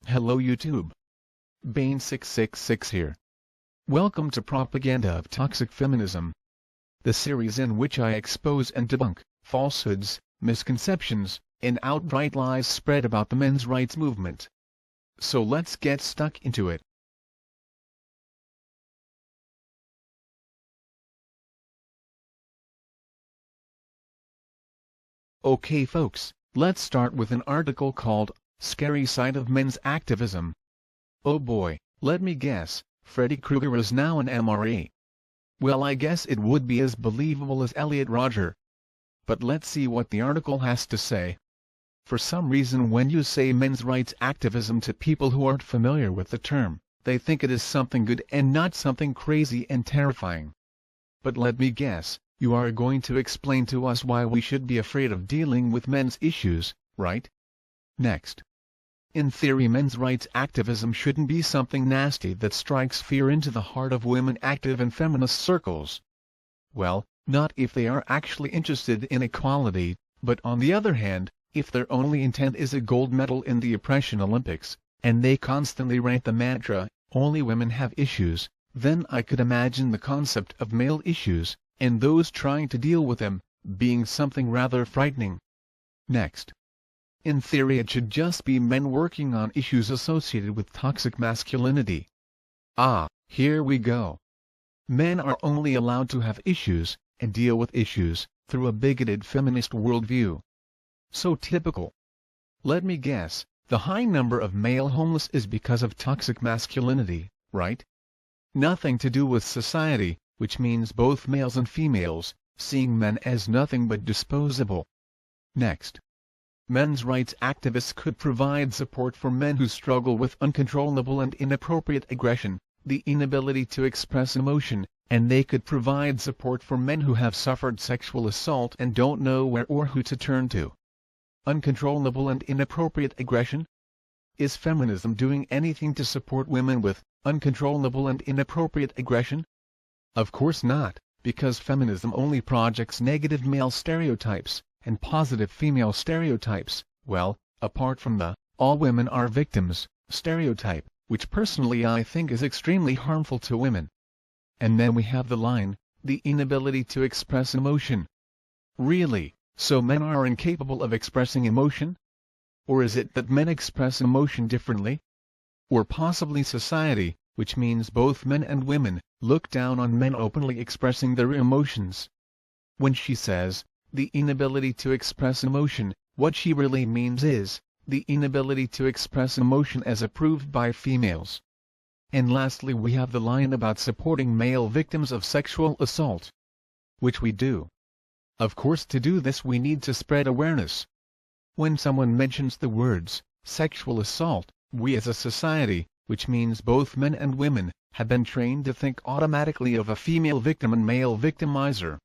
Hello YouTube. Bane666 here. Welcome to Propaganda of Toxic Feminism, the series in which I expose and debunk falsehoods, misconceptions, and outright lies spread about the men's rights movement. So let's get stuck into it. Okay folks, let's start with an article called, Scary Side of Men's Activism. Oh boy, let me guess, Freddy Krueger is now an EMRA. Well, I guess it would be as believable as Elliot Rodger. But let's see what the article has to say. For some reason when you say men's rights activism to people who aren't familiar with the term, they think it is something good and not something crazy and terrifying. But let me guess, you are going to explain to us why we should be afraid of dealing with men's issues, right? Next. In theory, men's rights activism shouldn't be something nasty that strikes fear into the heart of women active in feminist circles. Well, not if they are actually interested in equality, but on the other hand, if their only intent is a gold medal in the oppression Olympics, and they constantly rant the mantra, only women have issues, then I could imagine the concept of male issues, and those trying to deal with them, being something rather frightening. Next. In theory, it should just be men working on issues associated with toxic masculinity. Ah, here we go. Men are only allowed to have issues, and deal with issues, through a bigoted feminist worldview. So typical. Let me guess, the high number of male homeless is because of toxic masculinity, right? Nothing to do with society, which means both males and females, seeing men as nothing but disposable. Next. Men's rights activists could provide support for men who struggle with uncontrollable and inappropriate aggression, the inability to express emotion, and they could provide support for men who have suffered sexual assault and don't know where or who to turn to. Uncontrollable and inappropriate aggression? Is feminism doing anything to support women with uncontrollable and inappropriate aggression? Of course not, because feminism only projects negative male stereotypes and positive female stereotypes, well, apart from the all women are victims stereotype, which personally I think is extremely harmful to women. And then we have the line, the inability to express emotion. Really, so men are incapable of expressing emotion? Or is it that men express emotion differently? Or possibly society, which means both men and women, look down on men openly expressing their emotions? When she says, the inability to express emotion, what she really means is, the inability to express emotion as approved by females. And lastly, we have the line about supporting male victims of sexual assault. Which we do. Of course, to do this we need to spread awareness. When someone mentions the words, sexual assault, we as a society, which means both men and women, have been trained to think automatically of a female victim and male victimizer.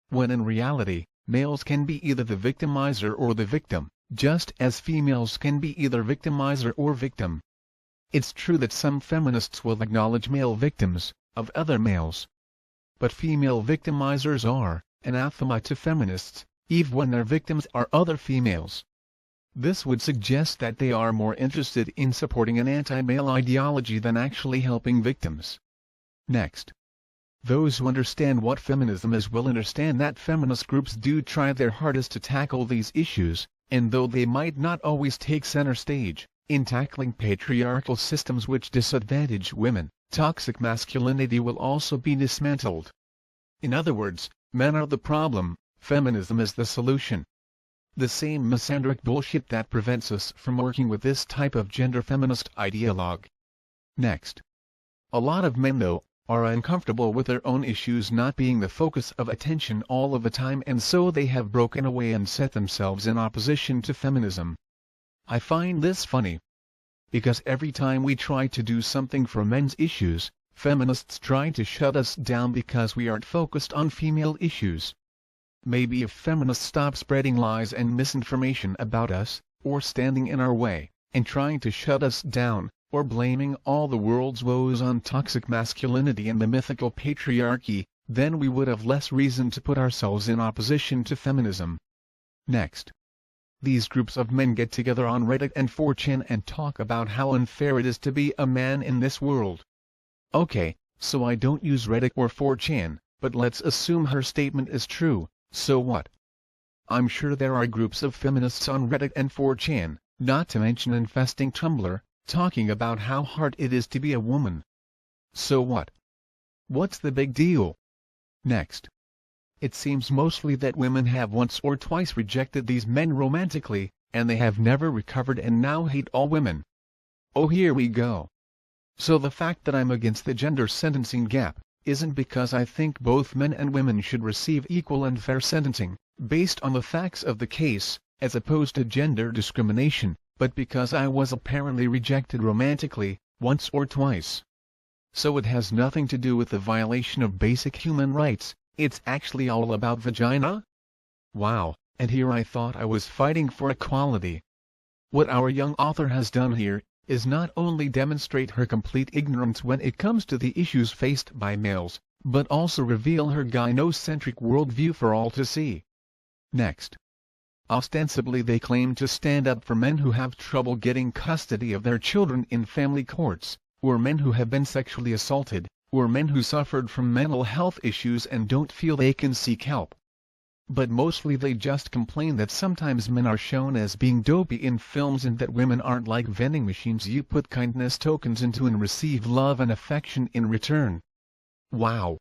When in reality, males can be either the victimizer or the victim, just as females can be either victimizer or victim. It's true that some feminists will acknowledge male victims of other males. But female victimizers are anathema to feminists, even when their victims are other females. This would suggest that they are more interested in supporting an anti-male ideology than actually helping victims. Next. Those who understand what feminism is will understand that feminist groups do try their hardest to tackle these issues, and though they might not always take center stage in tackling patriarchal systems which disadvantage women, toxic masculinity will also be dismantled. In other words, men are the problem, feminism is the solution. The same misandric bullshit that prevents us from working with this type of gender feminist ideologue. Next. A lot of men, though, are uncomfortable with their own issues not being the focus of attention all of the time, and so they have broken away and set themselves in opposition to feminism. I find this funny. Because every time we try to do something for men's issues, feminists try to shut us down because we aren't focused on female issues. Maybe if feminists stop spreading lies and misinformation about us, or standing in our way, and trying to shut us down, or blaming all the world's woes on toxic masculinity and the mythical patriarchy, then we would have less reason to put ourselves in opposition to feminism. Next. these groups of men get together on Reddit and 4chan and talk about how unfair it is to be a man in this world. Okay, so I don't use Reddit or 4chan, but let's assume her statement is true, so what? I'm sure there are groups of feminists on Reddit and 4chan, not to mention infesting Tumblr, talking about how hard it is to be a woman. So what? What's the big deal? Next. It seems mostly that women have once or twice rejected these men romantically, and they have never recovered and now hate all women. Oh, here we go. So the fact that I'm against the gender sentencing gap isn't because I think both men and women should receive equal and fair sentencing, based on the facts of the case, as opposed to gender discrimination, but because I was apparently rejected romantically, once or twice. So it has nothing to do with the violation of basic human rights, it's actually all about vagina? Wow, and here I thought I was fighting for equality. What our young author has done here is not only demonstrate her complete ignorance when it comes to the issues faced by males, but also reveal her gynocentric worldview for all to see. Next. Ostensibly they claim to stand up for men who have trouble getting custody of their children in family courts, or men who have been sexually assaulted, or men who suffered from mental health issues and don't feel they can seek help. But mostly they just complain that sometimes men are shown as being dopey in films and that women aren't like vending machines you put kindness tokens into and receive love and affection in return. Wow.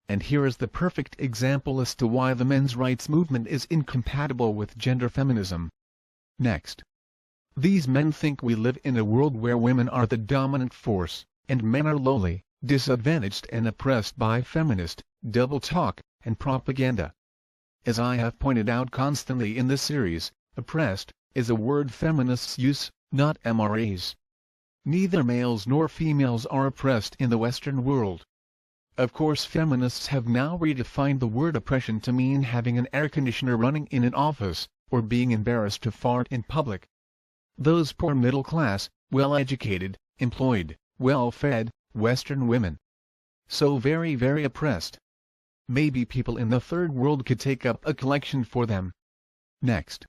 And here is the perfect example as to why the men's rights movement is incompatible with gender feminism. Next. These men think we live in a world where women are the dominant force, and men are lowly, disadvantaged and oppressed by feminist, double talk, and propaganda. As I have pointed out constantly in this series, oppressed is a word feminists use, not EMRA's. Neither males nor females are oppressed in the Western world. Of course feminists have now redefined the word oppression to mean having an air conditioner running in an office, or being embarrassed to fart in public. Those poor middle-class, well-educated, employed, well-fed, Western women. So very oppressed. Maybe people in the third world could take up a collection for them. Next.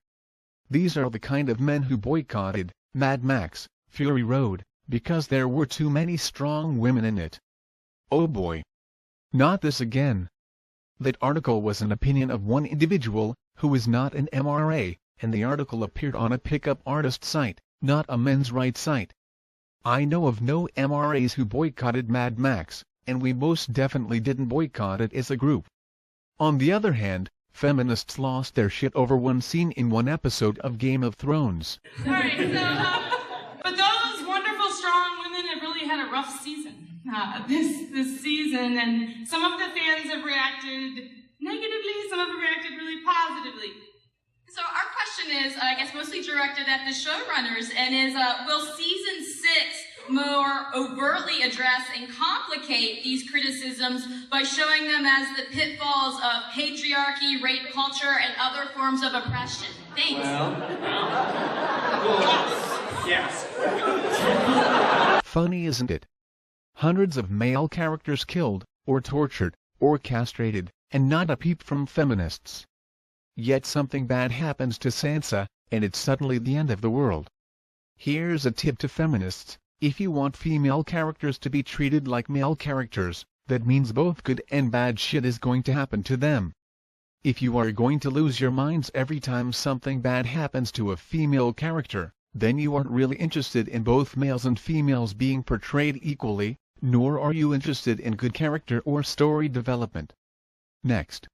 These are the kind of men who boycotted Mad Max, Fury Road, because there were too many strong women in it. Oh boy. Not this again. That article was an opinion of one individual, who is not an EMRA, and the article appeared on a pickup artist site, not a men's rights site. I know of no EMRAs who boycotted Mad Max, and we most definitely didn't boycott it as a group. On the other hand, feminists lost their shit over one scene in one episode of Game of Thrones. Alright, so, but those wonderful strong women have really had a rough season. This season, and some of the fans have reacted negatively, some have reacted really positively. So our question is, I guess mostly directed at the showrunners, and is, will season 6 more overtly address and complicate these criticisms by showing them as the pitfalls of patriarchy, rape culture, and other forms of oppression? Thanks. Yes. Funny, isn't it? Hundreds of male characters killed, or tortured, or castrated, and not a peep from feminists. Yet something bad happens to Sansa, and it's suddenly the end of the world. Here's a tip to feminists: if you want female characters to be treated like male characters, that means both good and bad shit is going to happen to them. If you are going to lose your minds every time something bad happens to a female character, then you aren't really interested in both males and females being portrayed equally, nor are you interested in good character or story development. Next.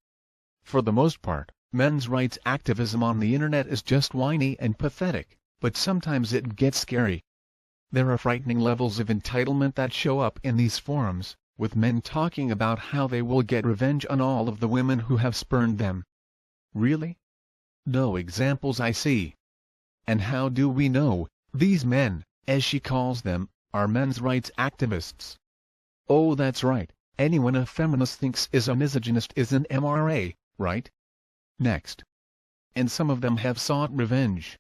For the most part, men's rights activism on the internet is just whiny and pathetic, but sometimes it gets scary. There are frightening levels of entitlement that show up in these forums, with men talking about how they will get revenge on all of the women who have spurned them. Really? No examples I see. And how do we know these men, as she calls them, are men's rights activists? Oh, that's right, anyone a feminist thinks is a misogynist is an EMRA, right? Next. And some of them have sought revenge.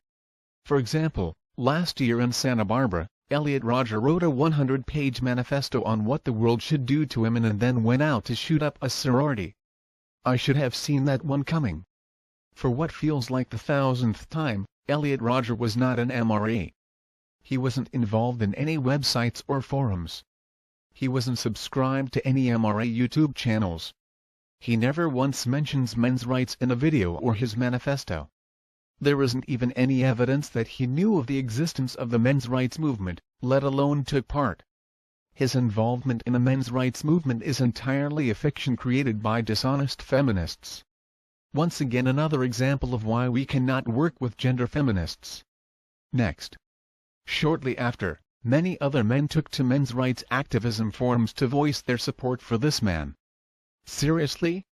For example, last year in Santa Barbara, Elliot Rodger wrote a 100-page manifesto on what the world should do to women and then went out to shoot up a sorority. I should have seen that one coming. For what feels like the 1000th time, Elliot Rodger was not an EMRA. He wasn't involved in any websites or forums. He wasn't subscribed to any EMRA YouTube channels. He never once mentions men's rights in a video or his manifesto. There isn't even any evidence that he knew of the existence of the men's rights movement, let alone took part. His involvement in the men's rights movement is entirely a fiction created by dishonest feminists. Once again, another example of why we cannot work with gender feminists. Next. Shortly after, many other men took to men's rights activism forums to voice their support for this man. Seriously?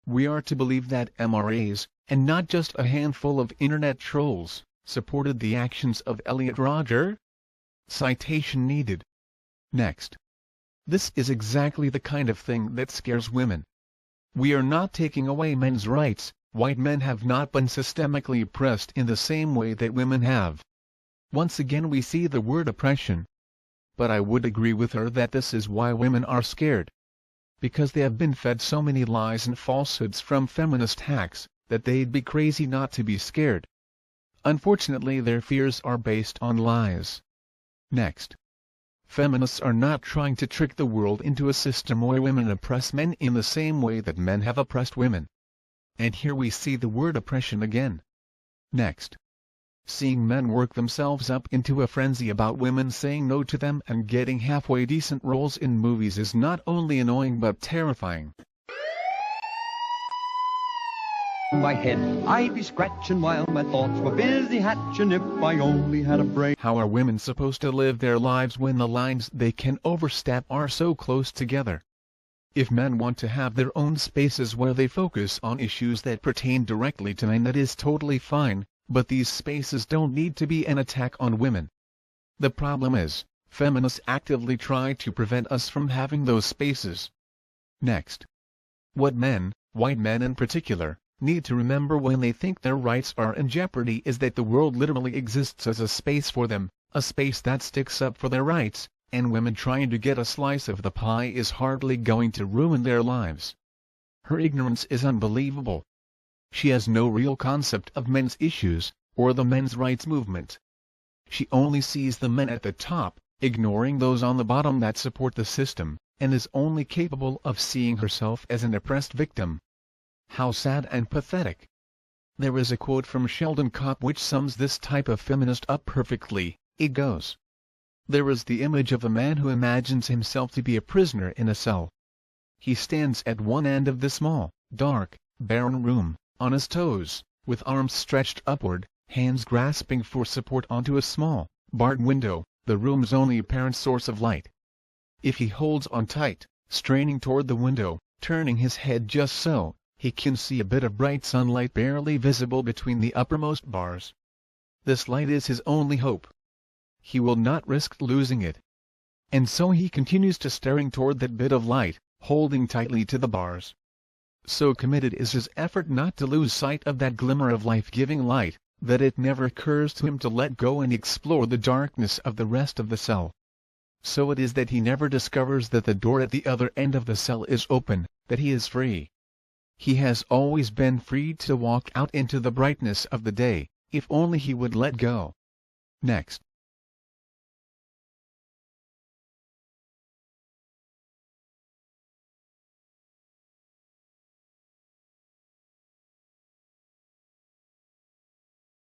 We are to believe that EMRAs, and not just a handful of internet trolls, supported the actions of Elliot Rodger? Citation needed. Next. This is exactly the kind of thing that scares women. We are not taking away men's rights. White men have not been systemically oppressed in the same way that women have. Once again we see the word oppression. But I would agree with her that this is why women are scared. Because they have been fed so many lies and falsehoods from feminist hacks, that they'd be crazy not to be scared. Unfortunately, their fears are based on lies. Next. Feminists are not trying to trick the world into a system where women oppress men in the same way that men have oppressed women. And here we see the word oppression again. Next. Seeing men work themselves up into a frenzy about women saying no to them and getting halfway decent roles in movies is not only annoying but terrifying. My head, I'd be scratching while my thoughts were busy hatching if I only had a brain. How are women supposed to live their lives when the lines they can overstep are so close together? If men want to have their own spaces where they focus on issues that pertain directly to men, that is totally fine, but these spaces don't need to be an attack on women. The problem is, feminists actively try to prevent us from having those spaces. Next. What men, white men in particular, need to remember when they think their rights are in jeopardy is that the world literally exists as a space for them, a space that sticks up for their rights, and women trying to get a slice of the pie is hardly going to ruin their lives. Her ignorance is unbelievable. She has no real concept of men's issues, or the men's rights movement. She only sees the men at the top, ignoring those on the bottom that support the system, and is only capable of seeing herself as an oppressed victim. How sad and pathetic. There is a quote from Sheldon Kopp which sums this type of feminist up perfectly. It goes. There is the image of a man who imagines himself to be a prisoner in a cell. He stands at one end of the small, dark, barren room, on his toes, with arms stretched upward, hands grasping for support onto a small, barred window, the room's only apparent source of light. If he holds on tight, straining toward the window, turning his head just so, he can see a bit of bright sunlight barely visible between the uppermost bars. This light is his only hope. He will not risk losing it. And so he continues to staring toward that bit of light, holding tightly to the bars. So committed is his effort not to lose sight of that glimmer of life-giving light, that it never occurs to him to let go and explore the darkness of the rest of the cell. So it is that he never discovers that the door at the other end of the cell is open, that he is free. He has always been free to walk out into the brightness of the day, if only he would let go. Next.